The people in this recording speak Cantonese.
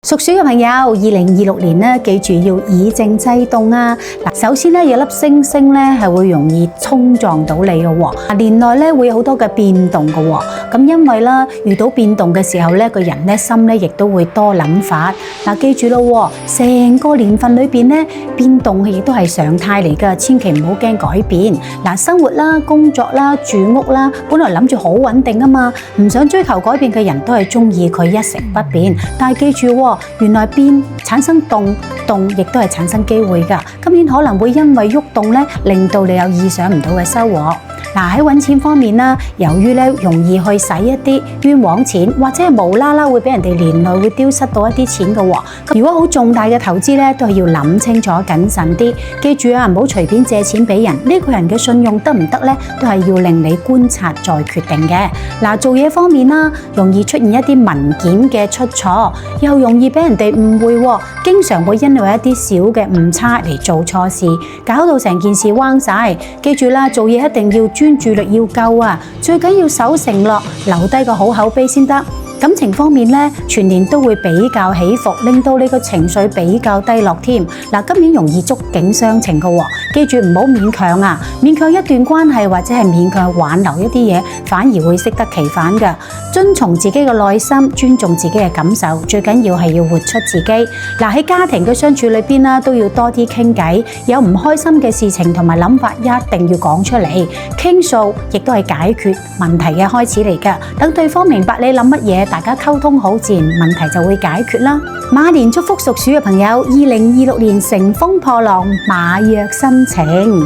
屬鼠嘅朋友，2026年咧，記住要以靜制動啊！嗱，首先咧，有粒星星咧係會容易衝撞到你嘅喎。年內咧會有好多嘅變動嘅喎。咁因為啦，遇到變動嘅時候咧，個人咧心咧亦都會多諗法。嗱，記住咯，成個年份裏邊咧變動亦都係常態嚟㗎，千祈唔好驚改變。嗱，生活啦、工作啦、住屋啦，本來諗住好穩定啊嘛，唔想追求改變嘅人都係中意佢一成不變。但係記住，原來變產生動，動亦都係產生機會㗎。今年可能會因為喐動咧，令到你有意想唔到嘅收穫。嗱，喺揾錢方面啦，由於咧容易去使一啲冤枉錢，或者係無啦啦會俾人哋年內會丟失到一啲錢嘅喎。如果好重大嘅投資咧，都係要諗清楚謹慎啲。記住啊，唔好隨便借錢俾人。呢個人嘅信用得唔得咧，都係要令你觀察再決定嘅。嗱，做嘢方面啦，容易出現一啲文件嘅出錯，又容易俾人哋誤會喎，經常會因為一啲小嘅誤差嚟做錯事，搞到成件事彎晒。記住啦，做嘢一定要專注力要夠啊，最緊要守承諾，留低個好口碑先得。感情方面咧，全年都會比較起伏，令到你個情緒比較低落添。嗱，今年容易觸景傷情嘅喎，記住唔好勉強啊！勉強一段關係或者係勉強挽留一啲嘢，反而會適得其反嘅。遵從自己嘅內心，尊重自己嘅感受，最緊要係要活出自己。嗱，喺家庭嘅相處裏邊啦，都要多啲傾偈，有唔開心嘅事情同埋諗法，一定要講出嚟傾訴，亦都係解決問題嘅開始嚟㗎。等對方明白你諗乜嘢，大家溝通好，自然問題就會解決啦。馬年祝福屬鼠嘅朋友，2026年乘風破浪，馬若心情。